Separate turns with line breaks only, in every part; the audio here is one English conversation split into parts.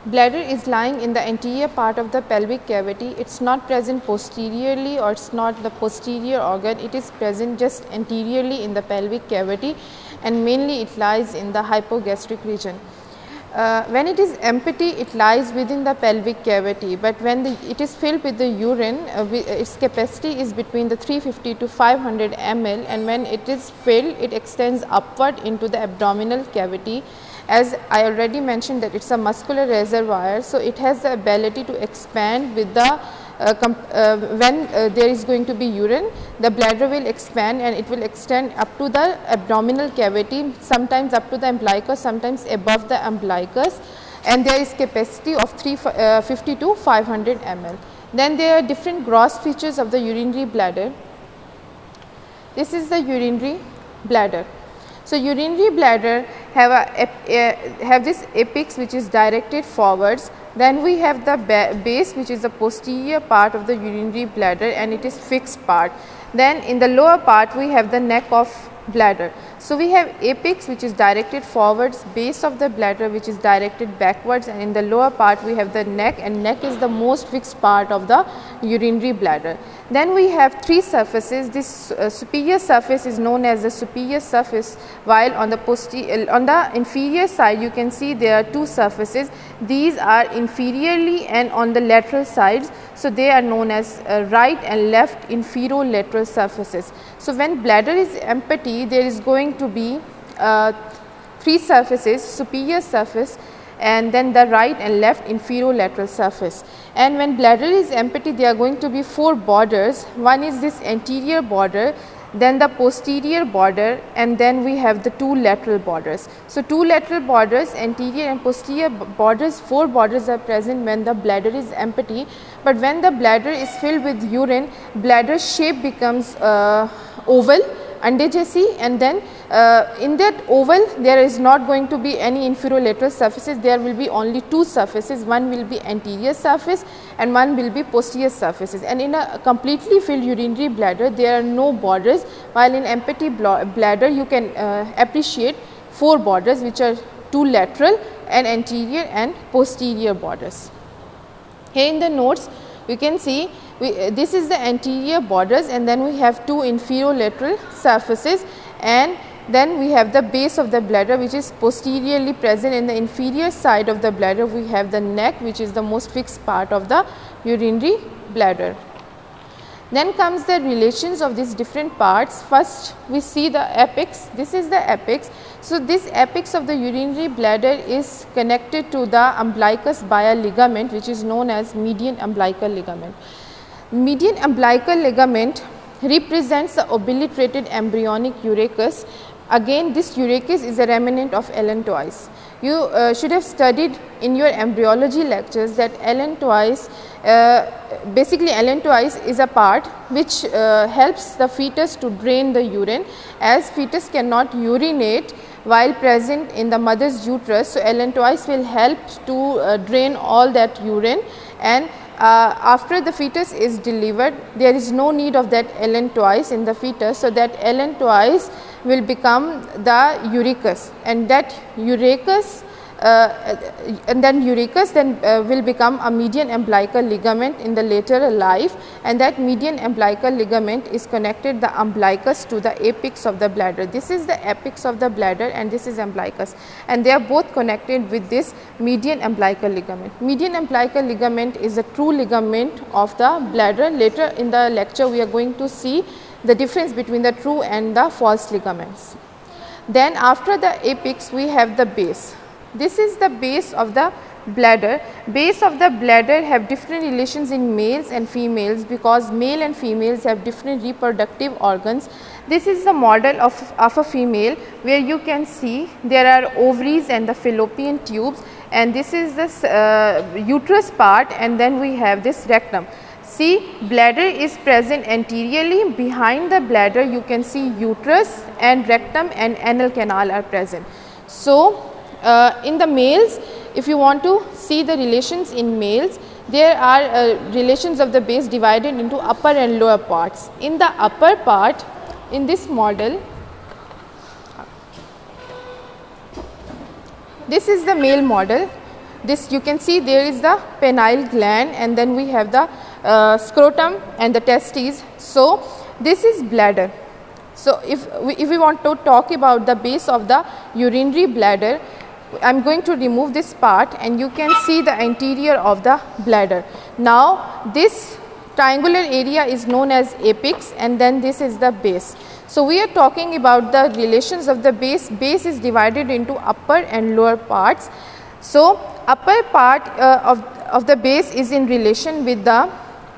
Bladder is lying in the anterior part of the pelvic cavity. It's not present posteriorly, or it's not the posterior organ. It is present just anteriorly in the pelvic cavity, and mainly it lies in the hypogastric region. When it is empty, it lies within the pelvic cavity, but when it is filled with the urine, its capacity is between the 350 to 500 ml, and when it is filled, it extends upward into the abdominal cavity. As I already mentioned that it is a muscular reservoir, so it has the ability to expand with the when there is going to be urine, the bladder will expand and it will extend up to the abdominal cavity, sometimes up to the umbilicus, sometimes above the umbilicus, and there is capacity of 350 to 500 ml. Then there are different gross features of the urinary bladder. This is the urinary bladder. So, urinary bladder have this apex which is directed forwards. Then we have the base, which is the posterior part of the urinary bladder, and it is fixed part. Then in the lower part we have the neck of bladder. So, we have apex which is directed forwards, base of the bladder which is directed backwards, and in the lower part we have the neck, and neck is the most fixed part of the urinary bladder. Then we have three surfaces. This superior surface is known as the superior surface, while on the inferior side you can see there are two surfaces. These are inferiorly and on the lateral sides. So, they are known as right and left inferolateral surfaces. So, when bladder is empty, there is going to be three surfaces: superior surface, and then the right and left inferolateral surface. And when bladder is empty, there are going to be four borders. One is this anterior border, then the posterior border, and then we have the two lateral borders. So, two lateral borders, anterior and posterior borders, four borders are present when the bladder is empty. But when the bladder is filled with urine, bladder shape becomes oval, Andejasi, and then in that oval there is not going to be any inferolateral surfaces. There will be only two surfaces. One will be anterior surface and one will be posterior surfaces. And in a completely filled urinary bladder there are no borders, while in empty bladder you can appreciate four borders, which are two lateral and anterior and posterior borders. Here in the notes you can see this is the anterior borders, and then we have two inferolateral surfaces, and then we have the base of the bladder which is posteriorly present. In the inferior side of the bladder we have the neck, which is the most fixed part of the urinary bladder. Then comes the relations of these different parts. First we see the apex. This is the apex. So, this apex of the urinary bladder is connected to the umbilicus by a ligament which is known as median umbilical ligament. Median umbilical ligament represents the obliterated embryonic urachus. Again, this urachus is a remnant of allantois. You should have studied in your embryology lectures that allantois, basically allantois is a part which helps the fetus to drain the urine, as fetus cannot urinate while present in the mother's uterus. So, allantois will help to drain all that urine, and after the fetus is delivered there is no need of that allantois in the fetus. So, that allantois will become the urachus, and that urachus will become a median umbilical ligament in the later life, and that median umbilical ligament is connected the umbilicus to the apex of the bladder. This is the apex of the bladder and this is umbilicus, and they are both connected with this median umbilical ligament. Median umbilical ligament is a true ligament of the bladder. Later in the lecture we are going to see the difference between the true and the false ligaments. Then after the apex we have the base. This is the base of the bladder. Base of the bladder have different relations in males and females, because male and females have different reproductive organs. This is the model of a female, where you can see there are ovaries and the fallopian tubes, and this is the uterus part, and then we have this rectum. See, bladder is present anteriorly. Behind the bladder you can see uterus and rectum and anal canal are present. So, in the males, if you want to see the relations in males, there are relations of the base divided into upper and lower parts. In the upper part, in this model, this is the male model. this you can see there is the penile gland, and then we have the scrotum and the testes. So this is bladder. So if we want to talk about the base of the urinary bladder, I am going to remove this part and you can see the anterior of the bladder. Now this triangular area is known as apex, and then this is the base. So we are talking about the relations of the base. Base is divided into upper and lower parts. So upper part of the base is in relation with the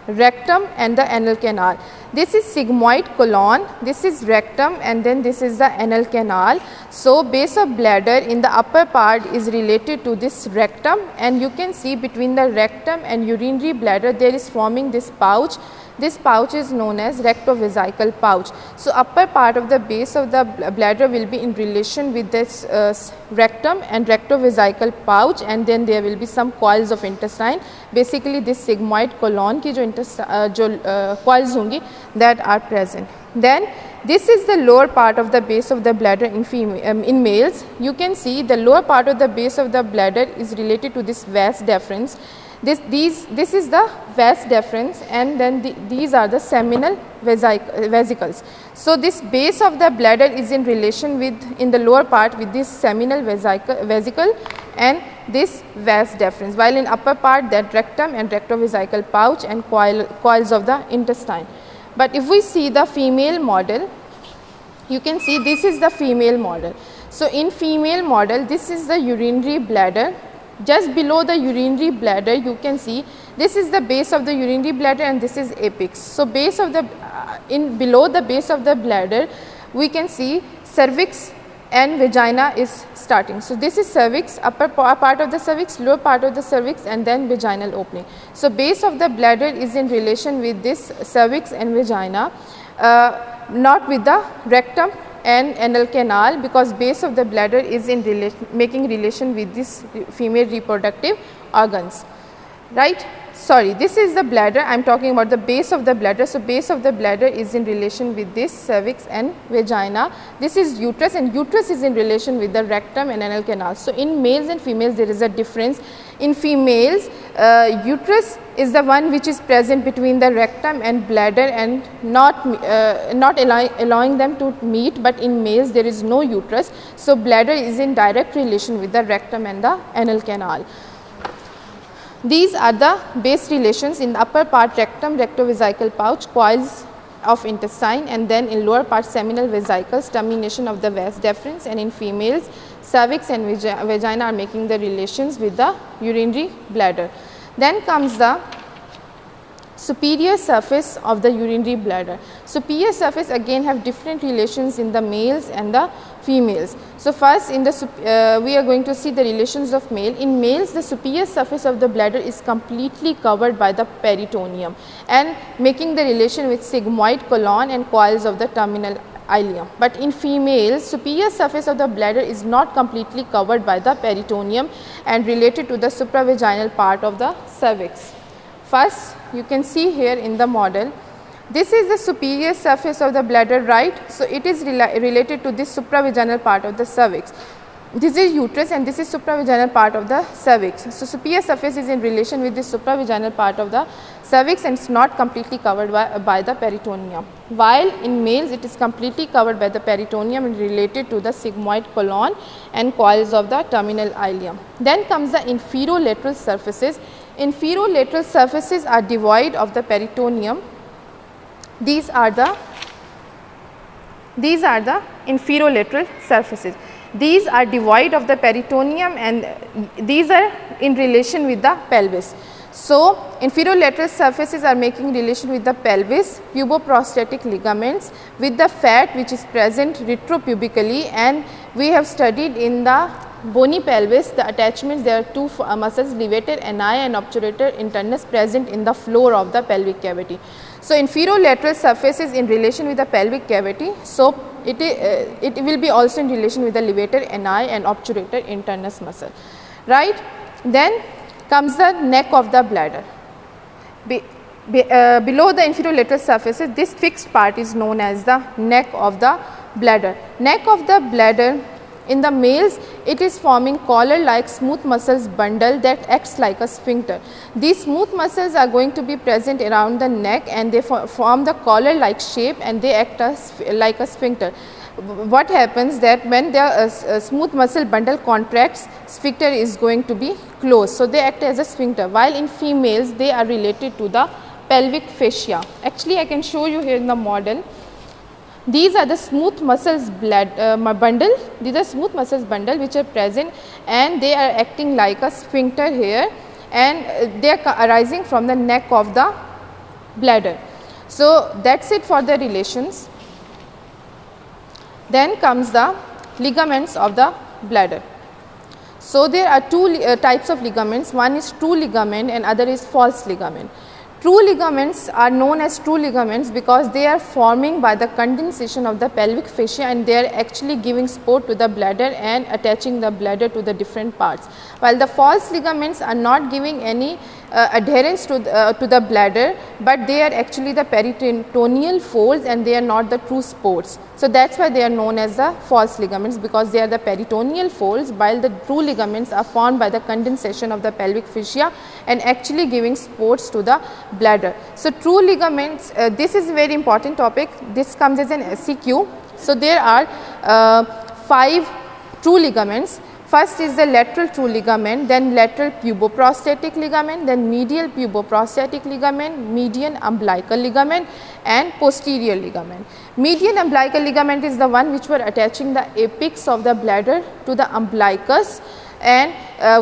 rectum and the anal canal. This is sigmoid colon, this is rectum, and then this is the anal canal. So base of bladder in the upper part is related to this rectum, and you can see between the rectum and urinary bladder there is forming this pouch. This pouch is known as rectovesical pouch. So upper part of the base of the bladder will be in relation with this rectum and rectovesical pouch, and then there will be some coils of intestine. Basically this sigmoid colon की जो coils होंगी that are present. Then this is the lower part of the base of the bladder in males. You can see the lower part of the base of the bladder is related to this vas deferens. This is the vas deferens, and then these are the seminal vesicles. So this base of the bladder is in relation with, in the lower part, with this seminal vesicle and this vas deferens, while in upper part that rectum and rectovesical pouch and coils of the intestine. But if we see the female model, you can see this is the female model. So in female model, this is the urinary bladder. Just below the urinary bladder you can see this is the base of the urinary bladder and this is apex. So base of the below the base of the bladder we can see cervix and vagina is starting. So this is cervix, upper part of the cervix, lower part of the cervix, and then vaginal opening. So base of the bladder is in relation with this cervix and vagina, not with the rectum and anal canal, because base of the bladder is in making relation with this female reproductive organs, right. Sorry, this is the bladder, I am talking about the base of the bladder. So base of the bladder is in relation with this cervix and vagina. This is uterus, and uterus is in relation with the rectum and anal canal. So in males and females there is a difference. In females, uterus is the one which is present between the rectum and bladder and not allowing them to meet, but in males there is no uterus. So bladder is in direct relation with the rectum and the anal canal. These are the base relations. In the upper part rectum, rectovesical pouch, coils of intestine, and then in lower part seminal vesicles, termination of the vas deferens, and in females cervix and vagina are making the relations with the urinary bladder. Then comes the superior surface of the urinary bladder. Superior surface again have different relations in the males and the females. So first in the we are going to see the relations of male. In males the superior surface of the bladder is completely covered by the peritoneum and making the relation with sigmoid colon and coils of the terminal ileum. But in females superior surface of the bladder is not completely covered by the peritoneum and related to the supravaginal part of the cervix. First you can see here in the model, this is the superior surface of the bladder, right. So it is related to this supravaginal part of the cervix. This is uterus and this is supravaginal part of the cervix. So superior surface is in relation with this supravaginal part of the cervix and it is not completely covered by the peritoneum. While in males it is completely covered by the peritoneum and related to the sigmoid colon and coils of the terminal ileum. Then comes the inferolateral surfaces. Inferolateral surfaces are devoid of the peritoneum. These are the inferolateral surfaces. These are devoid of the peritoneum and these are in relation with the pelvis. So inferolateral surfaces are making relation with the pelvis, puboprostatic ligaments, with the fat which is present retropubically, and we have studied in the bony pelvis the attachments. There are two muscles, levator ani and obturator internus, present in the floor of the pelvic cavity. So inferolateral surface is in relation with the pelvic cavity. So it will be also in relation with the levator ani and obturator internus muscle, right. Then comes the neck of the bladder. Below the inferolateral surfaces, this fixed part is known as the neck of the bladder. Neck of the bladder In the males, it is forming collar-like smooth muscles bundle that acts like a sphincter. These smooth muscles are going to be present around the neck, and they form the collar-like shape, and they act as like a sphincter. What happens that when the smooth muscle bundle contracts, sphincter is going to be closed. So, they act as a sphincter, while in females they are related to the pelvic fascia. Actually, I can show you here in the model. These are the smooth muscles bundle. These are smooth muscles bundle which are present, and they are acting like a sphincter here, and they are arising from the neck of the bladder. So, that is it for the relations. Then comes the ligaments of the bladder. So, there are two types of ligaments. One is true ligament and other is false ligament. True ligaments are known as true ligaments because they are forming by the condensation of the pelvic fascia, and they are actually giving support to the bladder and attaching the bladder to the different parts. While the false ligaments are not giving any adherence to the bladder, but they are actually the peritoneal folds, and they are not the true supports. So, that is why they are known as the false ligaments, because they are the peritoneal folds, while the true ligaments are formed by the condensation of the pelvic fascia and actually giving supports to the bladder. So, true ligaments, this is a very important topic. This comes as an SEQ. So, there are 5 true ligaments. First is the lateral true ligament, then lateral puboprostatic ligament, then medial puboprostatic ligament, median umbilical ligament, and posterior ligament. Median umbilical ligament is the one which were attaching the apex of the bladder to the umbilicus, and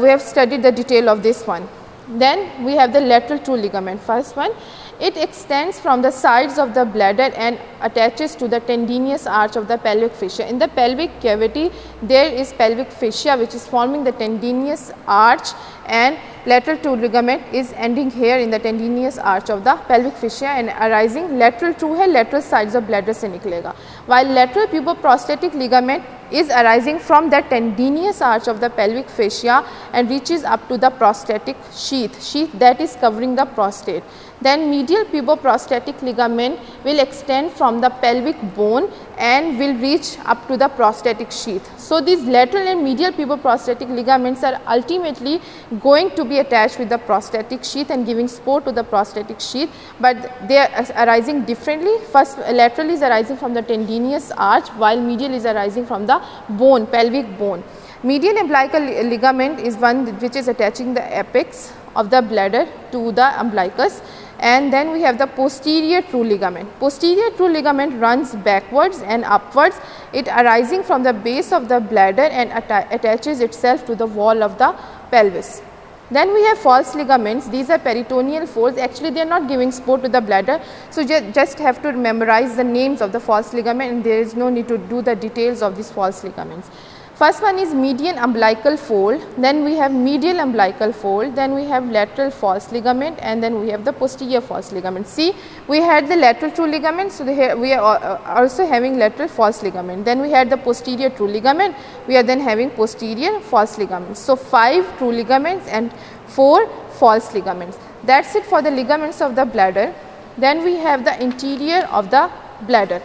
we have studied the detail of this one. Then we have the lateral true ligament. First one, it extends from the sides of the bladder and attaches to the tendinous arch of the pelvic fascia. In the pelvic cavity, there is pelvic fascia which is forming the tendinous arch, and lateral true ligament is ending here in the tendinous arch of the pelvic fascia and arising lateral true है lateral sides of bladder से निकलेगा. While lateral puboprostatic ligament is arising from the tendinous arch of the pelvic fascia and reaches up to the prostatic sheath that is covering the prostate. Then medial puboprostatic ligament will extend from the pelvic bone and will reach up to the prostatic sheath. So, these lateral and medial puboprostatic ligaments are ultimately going to be attached with the prostatic sheath and giving support to the prostatic sheath, but they are arising differently. First, lateral is arising from the tendinous arch, while medial is arising from the bone, pelvic bone. Median umbilical ligament is one which is attaching the apex of the bladder to the umbilicus, and then we have the posterior true ligament. Posterior true ligament runs backwards and upwards, it arising from the base of the bladder and attaches itself to the wall of the pelvis. Then we have false ligaments. These are peritoneal folds. Actually, they are not giving support to the bladder. So, just have to memorize the names of the false ligament, and there is no need to do the details of these false ligaments. First one is median umbilical fold, then we have medial umbilical fold, then we have lateral false ligament, and then we have the posterior false ligament. See, we had the lateral true ligament, so we are also having lateral false ligament. Then we had the posterior true ligament, we are then having posterior false ligament. So, 5 true ligaments and 4 false ligaments. That is it for the ligaments of the bladder. Then we have the interior of the bladder.